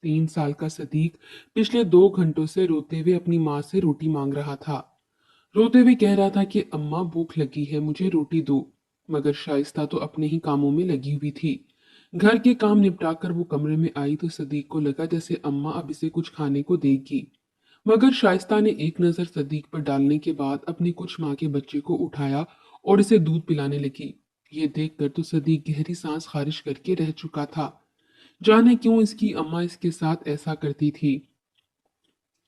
3 साल का सदीक पिछले 2 घंटों से रोते हुए अपनी माँ से रोटी मांग रहा था। रोते हुए कह रहा था कि अम्मा भूख लगी है, मुझे रोटी दो। मगर शाइस्ता तो अपने ही कामों में लगी हुई थी। घर के काम निपटाकर वो कमरे में आई तो सदीक को लगा जैसे अम्मा अब इसे कुछ खाने को देगी। मगर शाइस्ता ने एक नजर सदीक पर डालने के बाद अपनी कुछ माँ के बच्चे को उठाया और इसे दूध पिलाने लगी। ये देखकर तो सदीक गहरी सांस खारिज करके रह चुका था। जाने क्यों इसकी अम्मा इसके साथ ऐसा करती थी।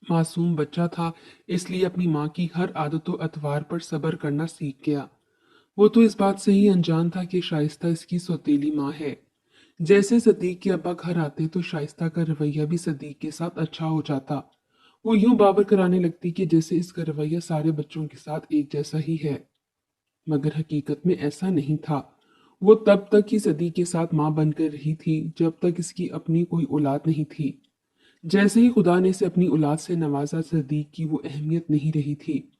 मासूम बच्चा था, इसलिए अपनी माँ की हर आदतों अतवार पर सब्र करना सीख गया। वो तो इस बात से ही अनजान था कि शाइस्ता इसकी सौतेली माँ है। जैसे सदीक के अब्बा घर आते तो शाइस्ता का रवैया भी सदीक के साथ अच्छा हो जाता। वो यूं बावर कराने लगती कि जैसे इसका रवैया सारे बच्चों के साथ एक जैसा ही है। मगर हकीकत में ऐसा नहीं था। वो तब तक ही सदीक के साथ माँ बनकर रही थी जब तक इसकी अपनी कोई औलाद नहीं थी। जैसे ही खुदा ने इसे अपनी औलाद से नवाजा, सदीक की वो अहमियत नहीं रही थी।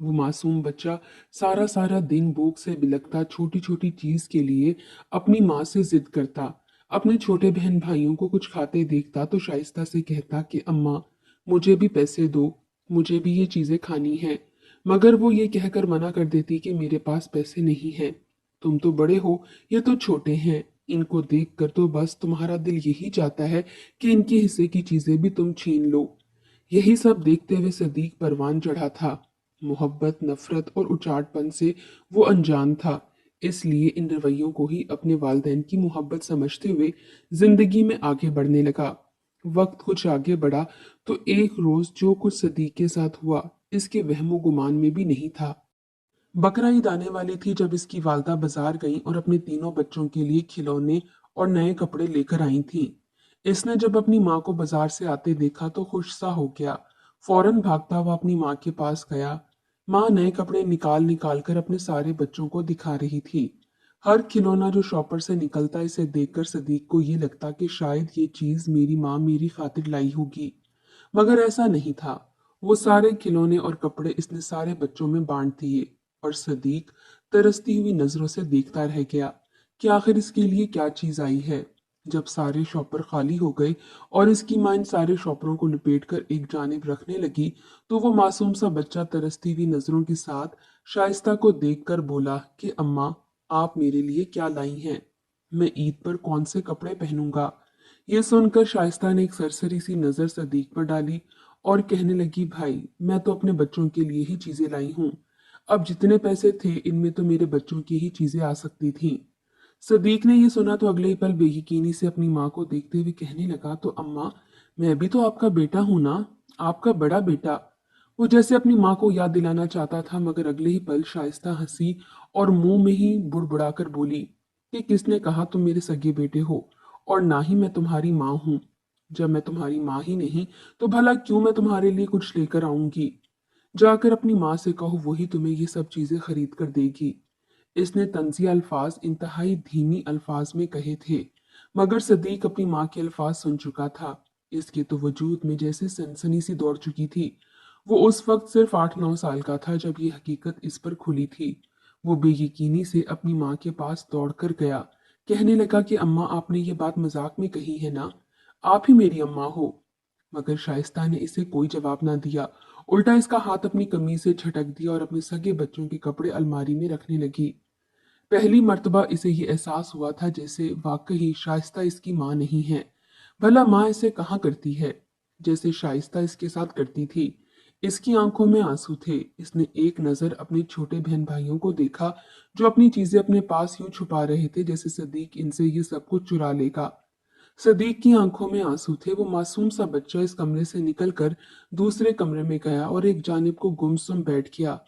वो मासूम बच्चा सारा सारा दिन भूख से बिलखता, छोटी छोटी चीज के लिए अपनी माँ से जिद करता। अपने छोटे बहन भाइयों को कुछ खाते देखता तो शाइस्ता से कहता कि अम्मा मुझे भी पैसे दो, मुझे भी ये चीजें खानी है। मगर वो ये कहकर मना कर देती कि मेरे पास पैसे नहीं हैं। तुम तो बड़े हो, ये तो छोटे हैं। इनको देखकर तो बस तुम्हारा दिल यही चाहता है कि इनके हिस्से की चीजें भी तुम छीन लो। यही सब देखते हुए सदीक परवान चढ़ा था। मोहब्बत, नफरत और उचाटपन से वो अनजान था। इसलिए इन रवैयों को ही अपने वालिदैन की मोहब्बत समझते हुए जिंदगी में आगे बढ़ने लगा। वक्त कुछ आगे बढ़ा तो एक रोज जो कुछ सदीक के साथ हुआ, इसके वहमो गुमान में भी नहीं था। बकरा ईद आने वाली थी जब इसकी वालदा बाजार गईं और अपने तीनों बच्चों के लिए खिलौने और नए कपड़े लेकर आई थीं। इसने जब अपनी माँ को बाजार से आते देखा तो खुश सा हो गया। फौरन भागता हुआ अपनी माँ के पास गया। माँ नए कपड़े निकाल निकाल कर अपने सारे बच्चों को दिखा रही थी। हर खिलौना जो शॉपर से निकलता, इसे देखकर सदीक को ये लगता कि शायद ये चीज मेरी माँ मेरी खातिर लाई होगी। मगर ऐसा नहीं था। वो सारे खिलौने और कपड़े इसने सारे बच्चों में बांट दिए और सदीक तरसती हुई नजरों से देखता रह गया कि आखिर इसके लिए क्या चीज आई है। जब सारे शॉपर खाली हो गए और इसकी माँ इन सारे शॉपरों को लपेटकर एक जानिब रखने लगी तो वो मासूम सा बच्चा तरसती हुई नजरों के साथ शाइस्ता को देखकर बोला कि अम्मा, आप मेरे लिए क्या लाई हैं? मैं ईद पर कौन से कपड़े पहनूंगा? ये सुनकर शाइस्ता ने एक सरसरी सी नजर सदीक पर डाली और कहने लगी, भाई मैं तो अपने बच्चों के लिए ही चीजें लाई हूँ। अब जितने पैसे थे इनमें तो मेरे बच्चों की ही चीजें आ सकती थीं। सदीक ने यह सुना तो अगले ही पल बेयकीनी से अपनी माँ को देखते हुए कहने लगा, तो अम्मा मैं भी तो आपका बेटा हूं ना, आपका बड़ा बेटा। वो जैसे अपनी माँ को याद दिलाना चाहता था मगर अगले ही पल शाइस्ता हंसी और मुंह में ही बुड़बुड़ाकर बोली कि किसने कहा तुम मेरे सगे बेटे हो, और ना ही मैं तुम्हारी माँ हूं। जब मैं तुम्हारी माँ ही नहीं तो भला क्यों मैं तुम्हारे लिए कुछ लेकर आऊंगी? जाकर अपनी माँ से कहो, वही तुम्हें ये सब चीजें खरीद कर देगी। इसने तंजिया अल्फाज इंतहाई धीमी अल्फाज में कहे थे, मगर सदीक अपनी माँ के अल्फाज सुन चुका था। इसके तो वजूद में जैसे सनसनी सी दौड़ चुकी थी। वो उस वक्त सिर्फ 8-9 साल का था जब ये हकीकत इस पर खुली थी। वो बेयकीनी से अपनी माँ के पास दौड़कर गया। कहने लगा कि अम्मा, आपने ये बात मजाक में कही है ना? आप ही मेरी अम्मा हो। मगर शाइस्ता ने इसे कोई जवाब ना दिया। उल्टा इसका हाथ अपनी कमीज से झटक दिया और अपने सगे बच्चों के कपड़े अलमारी में रखने लगी। पहली मर्तबा इसे ये एहसास हुआ था जैसे वाकई शाइस्ता इसकी माँ नहीं है। भला माँ ऐसे कहाँ करती है जैसे शाइस्ता इसके साथ करती थी। इसकी आंखों में आंसू थे। इसने एक नजर अपने छोटे बहन भाइयों को देखा जो अपनी चीजें अपने पास यूं छुपा रहे थे जैसे सदीक इनसे ये सब कुछ चुरा लेगा। सदीक की आंखों में आंसू थे। वो मासूम सा बच्चा इस कमरे से निकलकर दूसरे कमरे में गया और एक जानिब को गुमसुम बैठ गया।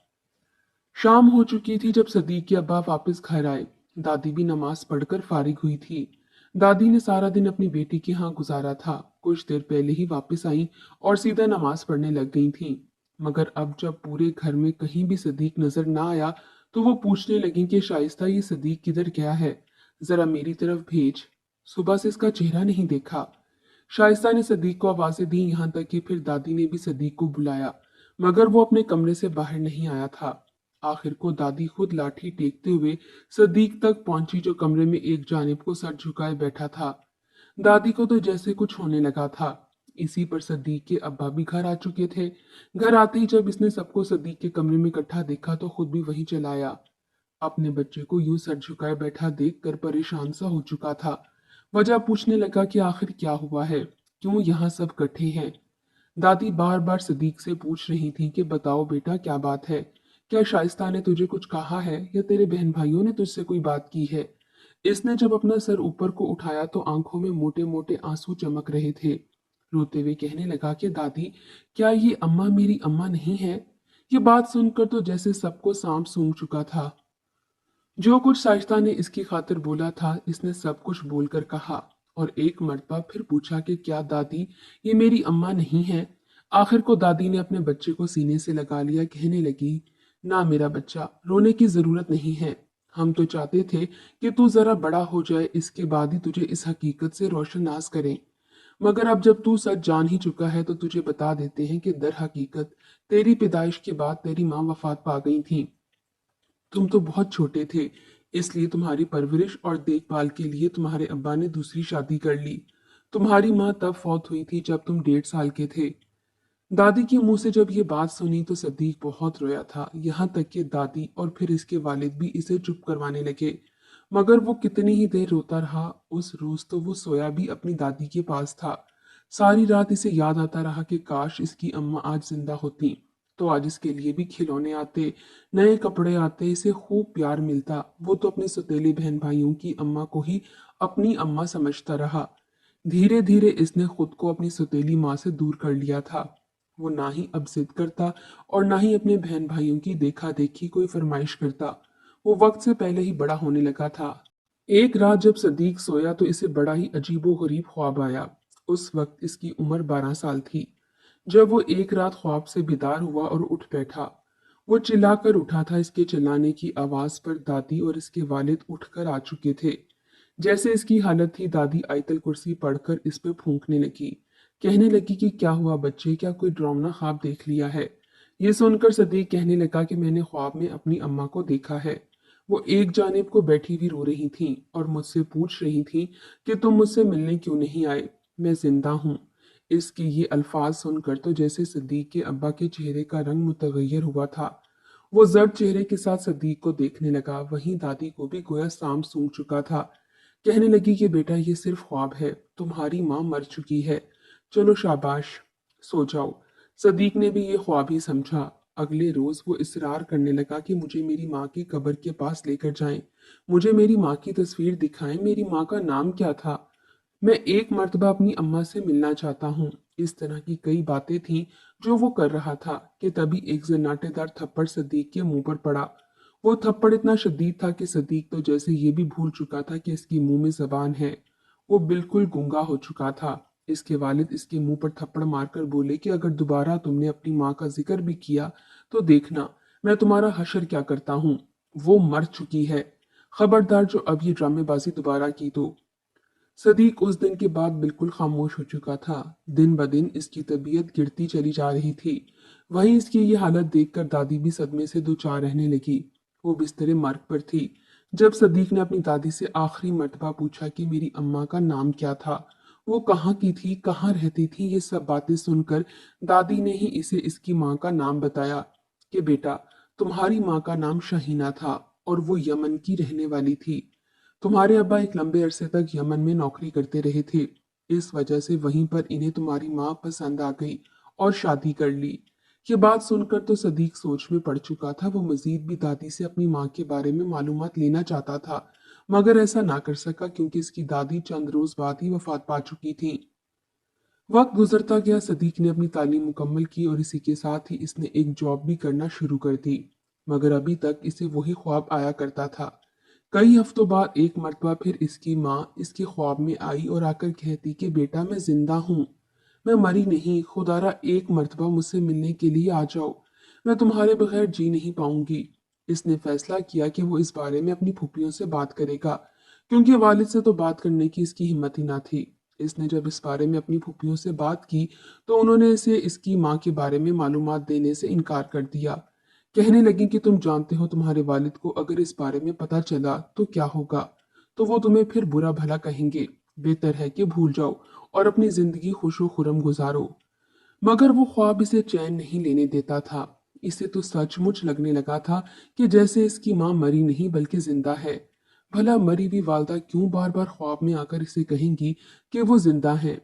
शाम हो चुकी थी जब सदीक के अब्बा वापस घर आए। दादी भी नमाज पढ़कर फारिग हुई थी। दादी ने सारा दिन अपनी बेटी के यहाँ गुजारा था। कुछ देर पहले ही वापस आई और सीधा नमाज पढ़ने लग गई थीं। मगर अब जब पूरे घर में कहीं भी सदीक नजर ना आया तो वो पूछने लगी कि शाइस्ता, ये सदीक किधर गया है? जरा मेरी तरफ भेज। सुबह से इसका चेहरा नहीं देखा। शाइस्ता ने सदीक को आवाजें दी, यहाँ तक कि फिर दादी ने भी सदीक को बुलाया, मगर वो अपने कमरे से बाहर नहीं आया था। आखिर को दादी खुद लाठी टेकते हुए सदीक तक पहुंची जो कमरे में एक जानिब को सर झुकाए बैठा था। दादी को तो जैसे कुछ होने लगा था। इसी पर सदीक के अब्बा भी घर आ चुके थे। घर आते ही जब इसने सबको सदीक के कमरे में इकट्ठा देखा तो खुद भी वहीं चला आया। अपने बच्चे को यूं सर झुकाए बैठा देखकर परेशान सा हो चुका था। वजह पूछने लगा कि आखिर क्या हुआ है, क्यों यहाँ सब इकट्ठे हैं। दादी बार बार सदीक से पूछ रही थी कि बताओ बेटा क्या बात है, क्या शाइस्ता ने तुझे कुछ कहा है या तेरे बहन भाइयों ने तुझसे कोई बात की है। इसने जब अपना सर ऊपर को उठाया तो आंखों में मोटे मोटे आंसू चमक रहे थे। रोते हुए कहने लगा कि दादी, क्या ये अम्मा मेरी अम्मा नहीं है। ये बात सुनकर तो जैसे सबको सांप सूंघ चुका था। जो कुछ साइस्ता ने इसकी खातिर बोला था इसने सब कुछ बोलकर कहा, और एक मर्तबा फिर पूछा कि क्या दादी ये मेरी अम्मा नहीं है। आखिर को दादी ने अपने बच्चे को सीने से लगा लिया, कहने लगी, ना मेरा बच्चा, रोने की जरूरत नहीं है। हम तो चाहते थे कि तू जरा बड़ा हो जाए, इसके बाद ही तुझे इस हकीकत से रोशनास करें। मगर अब जब तू सच जान ही चुका है तो तुझे बता देते हैं कि दर हकीकत तेरी पैदाइश के बाद तेरी माँ वफात पा गई थी। तुम तो बहुत छोटे थे, इसलिए तुम्हारी परवरिश और देखभाल के लिए तुम्हारे अब्बा ने दूसरी शादी कर ली। तुम्हारी माँ तब फौत हुई थी जब तुम 1.5 साल के थे। दादी के मुंह से जब ये बात सुनी तो सदीक बहुत रोया था, यहाँ तक कि दादी और फिर इसके वालिद भी इसे चुप करवाने लगे। मगर वो कितनी ही देर रोता रहा। उस रोज तो वो सोया भी अपनी दादी के पास था। सारी रात इसे याद आता रहा कि काश इसकी अम्मा आज जिंदा होती तो आज इसके लिए भी खिलौने आते, नए कपड़े आते, इसे खूब प्यार मिलता। वो तो अपने सौतेले बहन भाइयों की अम्मा को ही अपनी अम्मा समझता रहा। धीरे धीरे इसने खुद को अपनी सौतेली माँ से दूर कर लिया था। वो ना ही अब जिद करता और ना ही अपने बहन भाइयों की देखा देखी कोई फरमाइश करता। वो वक्त से पहले ही बड़ा होने लगा था। एक रात जब सदीक सोया तो इसे बड़ा ही अजीबो गरीब ख्वाब आया। उस वक्त इसकी उम्र 12 साल थी। जब वो एक रात ख्वाब से बेदार हुआ और उठ बैठा, वो चिल्लाकर उठा था। इसके चिल्लाने की आवाज पर दादी और इसके वालिद उठकर आ चुके थे। जैसे इसकी हालत थी, दादी आयतल कुर्सी पढ़कर इस पे फूंकने लगी। कहने लगी कि क्या हुआ बच्चे, क्या कोई डरावना ख्वाब देख लिया है। ये सुनकर सदीक कहने लगा कि मैंने ख्वाब में अपनी अम्मा को देखा है। वो एक जानिब को बैठी हुई रो रही थीं और मुझसे पूछ रही थीं कि तुम मुझसे मिलने क्यों नहीं आए, मैं जिंदा हूँ। इसके ये अल्फाज सुनकर तो जैसे सदीक के अब्बा के चेहरे का रंग मुतगैर हुआ था। वो जर्द चेहरे के साथ सदीक को देखने लगा। वहीं दादी को भी गोया सांप सूंघ चुका था। कहने लगी कि बेटा ये सिर्फ ख्वाब है, तुम्हारी माँ मर चुकी है। चलो शाबाश, सो जाओ। सदीक ने भी ये ख्वाब ही समझा। अगले रोज वो इसरार करने लगा कि मुझे मेरी माँ की कब्र के पास लेकर जाएं, मुझे मेरी माँ की तस्वीर दिखाएं, मेरी माँ का नाम क्या था, मैं एक मर्तबा अपनी अम्मा से मिलना चाहता हूँ। इस तरह की कई बातें थीं जो वो कर रहा था कि तभी एक जन्नाटेदार थप्पड़ सदीक के मुंह पर पड़ा। वो थप्पड़ इतना शदीद था कि सदीक तो जैसे ये भी भूल चुका था कि इसकी मुंह में जबान है। वो बिल्कुल गूंगा हो चुका था। इसके वालिद इसके मुंह पर थप्पड़ मारकर बोले कि अगर दोबारा तुमने अपनी माँ का जिक्र भी किया तो देखना मैं तुम्हारा हशर क्या करता हूँ। वो मर चुकी है। खबरदार जो अब ये ड्रामेबाजी दोबारा की तो। सदीक उस दिन के बाद बिल्कुल खामोश हो चुका था। दिन ब दिन इसकी तबीयत गिरती चली जा रही थी। वहीं इसकी ये हालत देखकर दादी भी सदमे से दो चार रहने लगी। वो बिस्तरे मार्ग पर थी जब सदीक ने अपनी दादी से आखिरी मर्तबा पूछा कि मेरी अम्मा का नाम क्या था, वो कहाँ की थी, कहाँ रहती थी। ये सब बातें सुनकर दादी ने ही इसे इसकी माँ का नाम बताया कि बेटा, तुम्हारी माँ का नाम शहीना था और वो यमन की रहने वाली थी। तुम्हारे अब्बा एक लंबे अरसे तक यमन में नौकरी करते रहे थे। इस वजह से वहीं पर इन्हें तुम्हारी माँ पसंद आ गई और शादी कर ली। ये बात सुनकर तो सदीक सोच में पड़ चुका था। वो मजीद भी दादी से अपनी माँ के बारे में मालूमात लेना चाहता था, मगर ऐसा ना कर सका क्योंकि इसकी दादी चंद रोज बाद ही वफात पा चुकी थी। वक्त गुजरता गया। सदीक ने अपनी तालीम मुकम्मल की और इसी के साथ ही इसने एक जॉब भी करना शुरू कर दी। मगर अभी तक इसे वही ख्वाब आया करता था। कई हफ्तों बाद एक मर्तबा फिर इसकी माँ इसके ख्वाब में आई और आकर कहती कि बेटा मैं जिंदा हूँ, मैं मरी नहीं, खुदारा एक मर्तबा मुझसे मिलने के लिए आ जाओ, मैं तुम्हारे बगैर जी नहीं पाऊंगी। इसने फैसला किया कि वो इस बारे में अपनी फूफियों से बात करेगा, क्योंकि वालिद से तो बात करने की इसकी हिम्मत ही ना थी। इसने जब इस बारे में अपनी फूफियों से बात की तो उन्होंने इसे इसकी माँ के बारे में मालूमात देने से इनकार कर दिया। कहने लगी कि तुम जानते हो तुम्हारे वालिद को अगर इस बारे में पता चला तो क्या होगा, तो वो तुम्हें फिर बुरा भला कहेंगे। बेहतर है कि भूल जाओ और अपनी जिंदगी खुशो खुरम गुजारो। मगर वो ख्वाब इसे चैन नहीं लेने देता था। इसे तो सचमुच लगने लगा था कि जैसे इसकी माँ मरी नहीं बल्कि जिंदा है। भला मरी हुई वालदा क्यों बार बार ख्वाब में आकर इसे कहेंगी कि वो जिंदा है।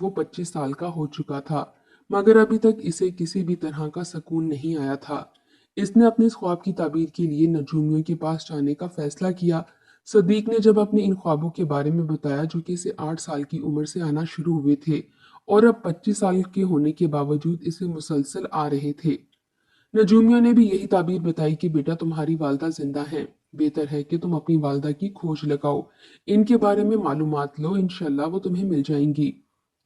वो 25 साल का हो चुका था, मगर अभी तक इसे किसी भी तरह का सुकून नहीं आया था। इसने अपने इस ख्वाब की ताबीर के लिए नजूमियों के पास जाने का फैसला किया। सदीक ने जब अपने इन ख्वाबों के बारे में बताया जो कि इसे 8 साल की उम्र से आना शुरू हुए थे और अब 25 साल के होने के बावजूद इसे मुसलसल आ रहे थे। नजूमियों ने भी यही ताबीर बताई कि बेटा तुम्हारी वालदा जिंदा हैं। बेहतर है कि तुम अपनी वालदा की खोज लगाओ, इनके बारे में मालूमात लो, इंशाल्लाह वो तुम्हें मिल जाएंगी।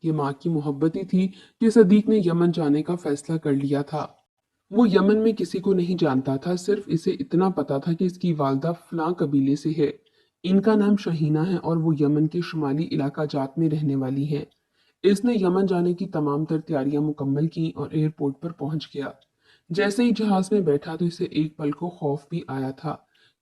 ये माँ की मोहब्बत ही थी कि सदीक ने यमन जाने का फैसला कर लिया था। वो यमन में किसी को नहीं जानता था, सिर्फ इसे इतना पता था कि इसकी वालदा फलां कबीले से है। इनका नाम शहीना है और वो यमन के शुमाली इलाका जात में रहने वाली है। इसने यमन जाने की तमाम तर तैयारियां मुकम्मल की और एयरपोर्ट पर पहुंच गया। जैसे ही जहाज में बैठा तो इसे एक पल को खौफ भी आया था,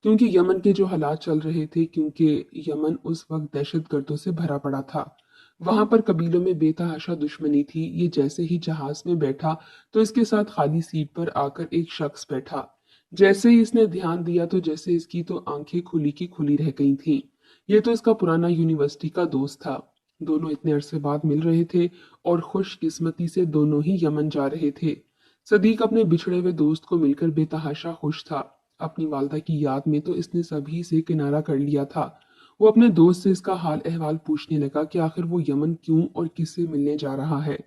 क्योंकि यमन के जो हालात चल रहे थे, क्योंकि यमन उस वक्त दहशतगर्दों से भरा पड़ा था। वहां पर कबीलों में बेतहाशा दुश्मनी थी। ये जैसे ही जहाज में बैठा तो इसके साथ खाली सीट पर आकर एक शख्स बैठा। जैसे ही इसने ध्यान दिया तो जैसे इसकी तो आंखें खुली की खुली रह गई थीं। ये तो इसका पुराना यूनिवर्सिटी का दोस्त था। दोनों इतने अरसे बाद मिल रहे थे और खुशकिस्मती से दोनों ही यमन जा रहे थे। सदीक अपने बिछड़े हुए दोस्त को मिलकर बेतहाशा खुश था। अपनी वालदा की याद में तो इसने सभी से किनारा कर लिया था। वो अपने दोस्त से इसका हाल अहवाल पूछने लगा कि आखिर वो यमन क्यों और किससे मिलने जा रहा है।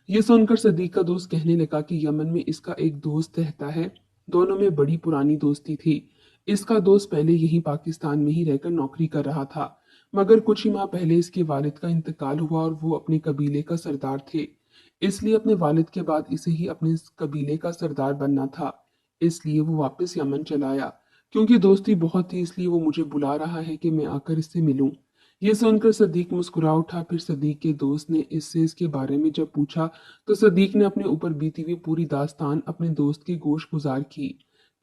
ये सुनकर सदीक का दोस्त कहने लगा कि यमन में इसका एक दोस्त रहता है। दोनों में बड़ी पुरानी दोस्ती थी। इसका दोस्त पहले यहीं पाकिस्तान में ही रहकर नौकरी कर रहा था, मगर कुछ ही माह पहले इसके वालिद का इंतकाल हुआ और वो अपने कबीले का सरदार थे। इसलिए अपने वालिद के बाद इसे ही अपने इस कबीले का सरदार बनना था। इसलिए वो वापस यमन चला आया। क्योंकि दोस्ती बहुत थी इसलिए वो मुझे बुला रहा है कि मैं आकर इससे मिलूं। ये सुनकर सदीक मुस्कुरा उठा। फिर सदीक के दोस्त ने इससे इसके बारे में जब पूछा तो सदीक ने अपने ऊपर बीती हुई पूरी दास्तान अपने दोस्त की गोश गुजार की।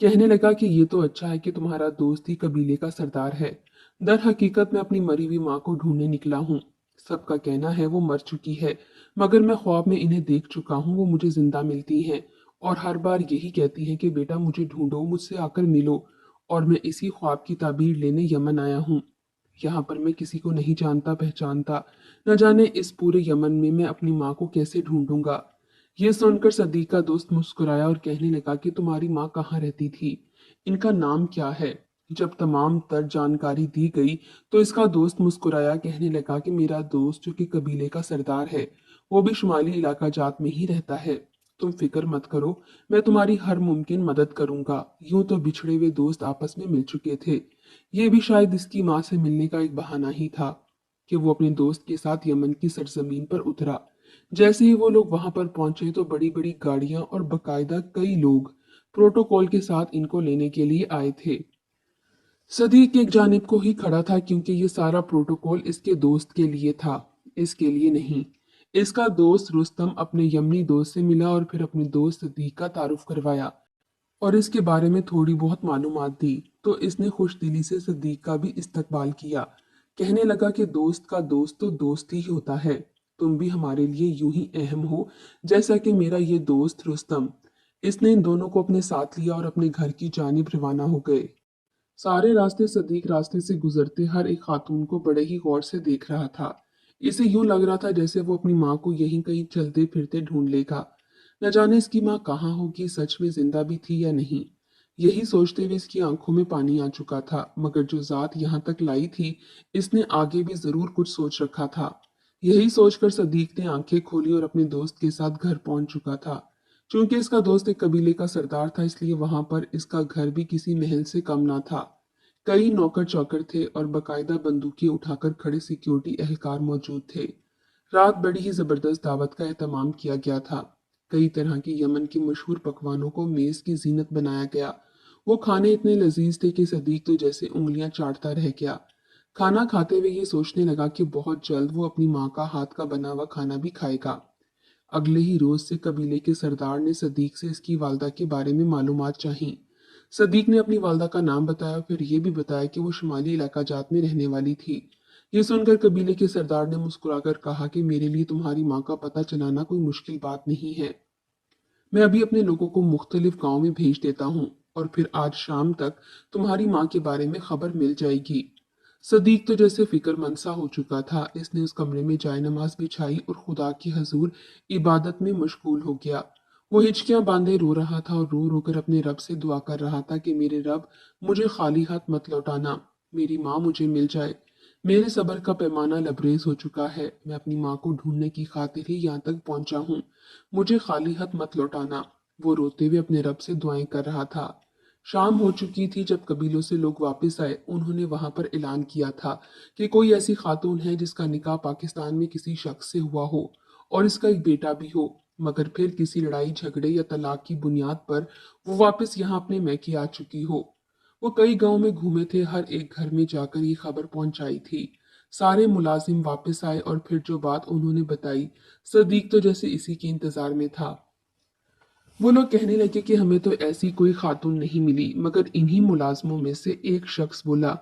कहने लगा कि ये तो अच्छा है कि तुम्हारा दोस्त ही कबीले का सरदार है। दर हकीकत मैं अपनी मरी हुई माँ को ढूंढने निकला हूँ। सबका कहना है वो मर चुकी है, मगर मैं ख्वाब में इन्हें देख चुका हूँ। वो मुझे जिंदा मिलती हैं और हर बार यही कहती हैं कि बेटा मुझे ढूंढो, मुझसे आकर मिलो। और मैं इसी ख्वाब की ताबीर लेने यमन आया हूँ। यहाँ पर मैं किसी को नहीं जानता पहचानता। न जाने इस पूरे यमन में मैं अपनी माँ को कैसे ढूंढूंगा। ये सुनकर सदीक का दोस्त मुस्कुराया और कहने लगा कि तुम्हारी माँ कहाँ रहती थी, इनका नाम क्या है। जब तमाम तर जानकारी दी गई तो इसका दोस्त मुस्कुराया, कहने लगा कि मेरा दोस्त जो कि कबीले का सरदार है, वो भी शुमाली इलाका जात में ही रहता है। तुम फिक्र मत करो, मैं तुम्हारी हर मुमकिन मदद करूंगा। यूं तो बिछड़े हुए दोस्त आपस में मिल चुके थे। ये भी शायद इसकी माँ से मिलने का एक बहाना ही था कि वो अपने दोस्त के साथ यमन की सरजमीन पर उतरा। जैसे ही वो लोग वहां पर पहुंचे तो बड़ी बड़ी गाड़ियां और बकायदा कई लोग प्रोटोकॉल के साथ इनको लेने के लिए आए थे। सदीक एक जानिब को ही खड़ा था क्योंकि ये सारा प्रोटोकॉल इसके दोस्त के लिए था, इसके लिए नहीं। इसका दोस्त रुस्तम अपने यमनी दोस्त से मिला और फिर अपने दोस्त सदीक का तारुफ करवाया और इसके बारे में थोड़ी बहुत मालूमात दी। तो इसने खुश दिली से सदीक का भी इस्तकबाल किया। कहने लगा कि दोस्त का दोस्त तो दोस्त ही होता है। तुम भी हमारे लिए यूं ही अहम हो जैसा कि मेरा ये दोस्त रुस्तम। इसने इन दोनों को अपने साथ लिया और अपने घर की जानिब रवाना हो गए। सारे रास्ते सदीक रास्ते से गुजरते हर एक खातून को बड़े ही गौर से देख रहा था। इसे यूं लग रहा था जैसे वो अपनी माँ को यहीं कहीं चलते फिरते ढूंढ लेगा। न जाने इसकी माँ कहाँ होगी, सच में जिंदा भी थी या नहीं। यही सोचते हुए इसकी आंखों में पानी आ चुका था, मगर जो जात यहाँ तक लाई थी, इसने आगे भी जरूर कुछ सोच रखा था। यही सोचकर सदीक ने आंखें खोली और अपने दोस्त के साथ घर पहुंच चुका था। चूंकि इसका दोस्त एक कबीले का सरदार था, इसलिए वहां पर इसका घर भी किसी महल से कम ना था। कई नौकर चौकर थे और बकायदा बंदूकें उठाकर खड़े सिक्योरिटी एहलकार मौजूद थे। रात बड़ी ही जबरदस्त दावत का एहतमाम किया गया था। कई तरह की यमन की मशहूर पकवानों को मेज की जीनत बनाया गया। वो खाने इतने लजीज थे कि सदीक तो जैसे उंगलियां चाटता रह गया। खाना खाते हुए ये सोचने लगा कि बहुत जल्द वो अपनी माँ का हाथ का बना हुआ खाना भी खाएगा। अगले ही रोज से कबीले के सरदार ने सदीक से इसकी वालदा के बारे में मालूमात चाही। सदीक ने अपनी वालदा का नाम बताया, फिर ये भी बताया कि वो शुमाली इलाका जात में रहने वाली थी। ये सुनकर कबीले के सरदार ने मुस्कुराकर कहा कि मेरे लिए तुम्हारी माँ का पता चलाना कोई मुश्किल बात नहीं है। मैं अभी अपने लोगों को मुख्तलिफ गांव में भेज देता हूँ और फिर आज शाम तक तुम्हारी माँ के बारे में खबर मिल जाएगी। सदीक तो जैसे फिक्रमंद सा हो चुका था, इसने उस कमरे में जायनमाज बिछाई और खुदा की हजूर इबादत में मशगूल हो गया। वो हिचकियां बांधे रो रहा था और रो रो कर अपने रब से दुआ कर रहा था कि मेरे रब, मुझे खाली हाथ मत लौटाना, मेरी माँ मुझे मिल जाए। मेरे सब्र का पैमाना लबरेज हो चुका है, मैं अपनी माँ को ढूंढने की खातिर ही यहाँ तक पहुंचा हूँ, मुझे खाली हाथ मत लौटाना। वो रोते हुए अपने रब से दुआएं कर रहा था। शाम हो चुकी थी जब कबीलों से लोग वापस आए। उन्होंने वहां पर ऐलान किया था कि कोई ऐसी खातून है जिसका निकाह पाकिस्तान में किसी शख्स से हुआ हो और इसका एक बेटा भी हो, मगर फिर किसी लड़ाई झगड़े या तलाक की बुनियाद पर वो वापस यहाँ अपने मैके आ चुकी हो। वो कई गांव में घूमे थे, हर एक घर में जाकर ये खबर पहुंचाई थी। सारे मुलाजिम वापस आए और फिर जो बात उन्होंने बताई, सदीक तो जैसे इसी के इंतजार में था। वो लोग कहने लगे कि हमें तो ऐसी कोई खातून नहीं मिली, मगर इन्हीं मुलाजमों में से एक शख्स बोला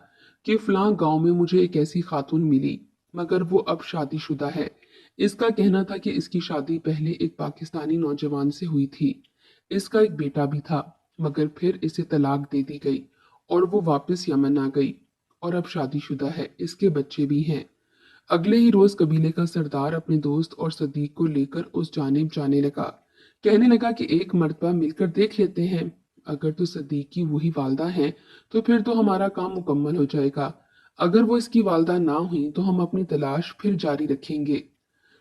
कि फलां गांव में मुझे एक ऐसी खातून मिली, मगर वो अब शादीशुदा है। इसका कहना था कि इसकी शादी पहले एक पाकिस्तानी नौजवान से हुई थी। इसका एक बेटा भी था, मगर फिर इसे तलाक दे दी गई और वो वापस यमन आ गई और अब शादीशुदा है, इसके बच्चे भी हैं। अगले ही रोज कबीले का सरदार अपने दोस्त और सदीक को लेकर उस जानिब जाने लगा। कहने लगा कि एक मर्तबा मिलकर देख लेते हैं, अगर तो सदीक की वही वालदा है तो फिर तो हमारा काम मुकम्मल हो जाएगा, अगर वो इसकी वालदा ना हुई तो हम अपनी तलाश फिर जारी रखेंगे।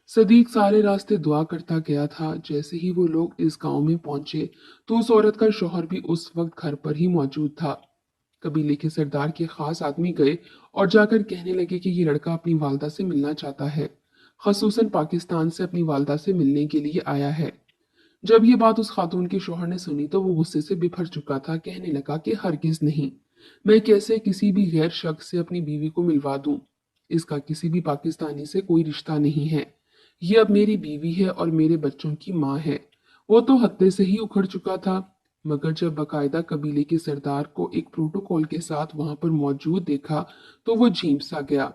सदीक सारे रास्ते दुआ करता गया था। जैसे ही वो लोग इस गांव में पहुंचे तो उस औरत का शौहर भी उस वक्त घर पर ही मौजूद था। कबीले के सरदार के खास आदमी गए और जाकर कहने लगे कि ये लड़का अपनी वालदा से मिलना चाहता है, खसूसन पाकिस्तान से अपनी वालदा से मिलने के लिए आया है। जब ये बात उस खातून के शौहर ने सुनी तो वो गुस्से से बिफर चुका था। कहने लगा कि हरगिज नहीं, मैं कैसे किसी भी गैर शख्स से अपनी बीवी को मिलवा दूं, इसका किसी भी पाकिस्तानी से कोई रिश्ता नहीं है। ये अब मेरी बीवी है और मेरे बच्चों की माँ है। वो तो हत्ते से ही उखड़ चुका था, मगर जब बकायदा कबीले के सरदार को एक प्रोटोकॉल के साथ वहां पर मौजूद देखा तो वो झीम सा गया।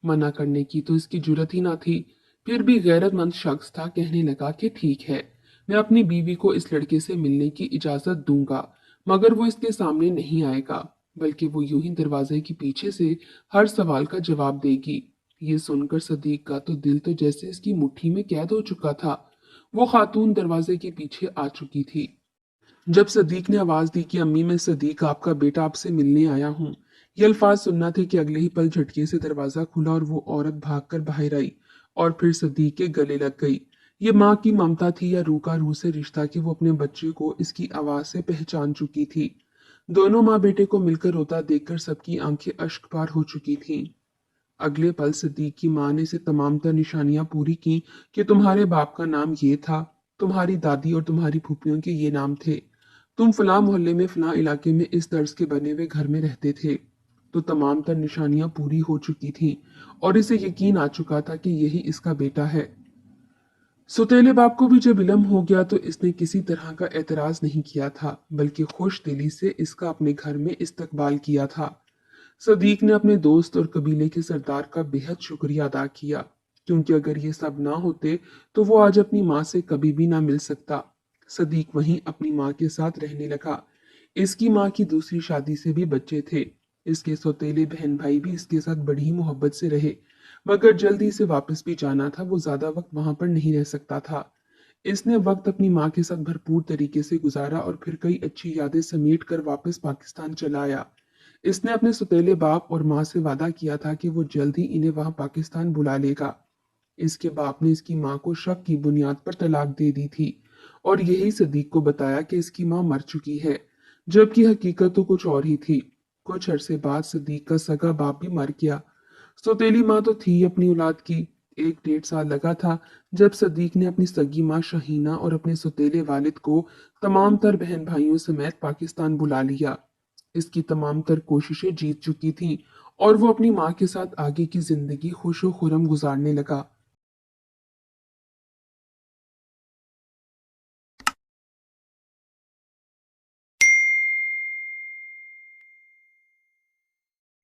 मना करने की तो इसकी जुर्रत ही ना थी। फिर भी गैरतमंद शख्स था, कहने लगा कि ठीक है, मैं अपनी बीवी को इस लड़के से मिलने की इजाजत दूंगा, मगर वो इसके सामने नहीं आएगा, बल्कि वो यूं ही दरवाजे के पीछे से हर सवाल का जवाब देगी। ये सुनकर सदीक का तो दिल तो जैसे इसकी मुट्ठी में कैद हो चुका था। वो खातून दरवाजे के पीछे आ चुकी थी। जब सदीक ने आवाज दी कि अम्मी, मैं सदीक आपका बेटा आपसे मिलने आया हूँ, ये अल्फाज सुनना थे कि अगले ही पल झटके से दरवाजा खुला और वो औरत भागकर बाहर आई और फिर सदीक के गले लग गई। ये माँ की ममता थी या रूह का रूह से रिश्ता कि वो अपने बच्चे को इसकी आवाज से पहचान चुकी थी। दोनों माँ बेटे को मिलकर रोता देखकर सबकी आंखें अश्क पार हो चुकी थीं। अगले पल सिद्दीक की माँ ने इसे तमाम तर निशानियां पूरी की कि तुम्हारे बाप का नाम ये था, तुम्हारी दादी और तुम्हारी फूफियों के ये नाम थे, तुम फलां मोहल्ले में फलां इलाके में इस तर्ज के बने हुए घर में रहते थे। तो तमाम तर निशानियां पूरी हो चुकी थीं और इसे यकीन आ चुका था कि यही इसका बेटा है। सुतेले बाप को भी जब इलम हो गया तो इसने किसी तरह का एतराज नहीं किया था, बल्कि खुश दिली से इसका अपने घर में इस्तकबाल किया था। सदीक ने अपने दोस्त और कबीले के सरदार का बेहद शुक्रिया अदा किया, क्योंकि अगर ये सब ना होते तो वो आज अपनी माँ से कभी भी ना मिल सकता। सदीक वहीं अपनी माँ के साथ रहने लगा। इसकी माँ की दूसरी शादी से भी बच्चे थे। इसके सौतेले बहन भाई भी इसके साथ बड़ी ही मोहब्बत से रहे, मगर जल्दी से वापस भी जाना था, वो ज्यादा वक्त वहां पर नहीं रह सकता था। इसने वक्त अपनी माँ के साथ भरपूर तरीके से गुजारा और फिर कई अच्छी यादें समेट कर वापस पाकिस्तान चला आया। इसने अपने सौतेले बाप और माँ से वादा किया था कि वो जल्द ही इन्हें वहां पाकिस्तान बुला लेगा। इसके बाप ने इसकी माँ को शक की बुनियाद पर तलाक दे दी थी और यही सदीक को बताया कि इसकी माँ मर चुकी है, जबकि हकीकत तो कुछ और ही थी। कुछ अरसे बाद सदीक का सगा बाप भी मर गया। सौतेली माँ तो थी अपनी औलाद की। 1 डेढ़ साल लगा था जब सदीक ने अपनी सगी माँ शहीना और अपने सौतेले वालिद को तमाम तर बहन भाइयों समेत पाकिस्तान बुला लिया। इसकी तमाम तर कोशिशें जीत चुकी थीं और वो अपनी माँ के साथ आगे की जिंदगी खुशो खुरम गुजारने लगा।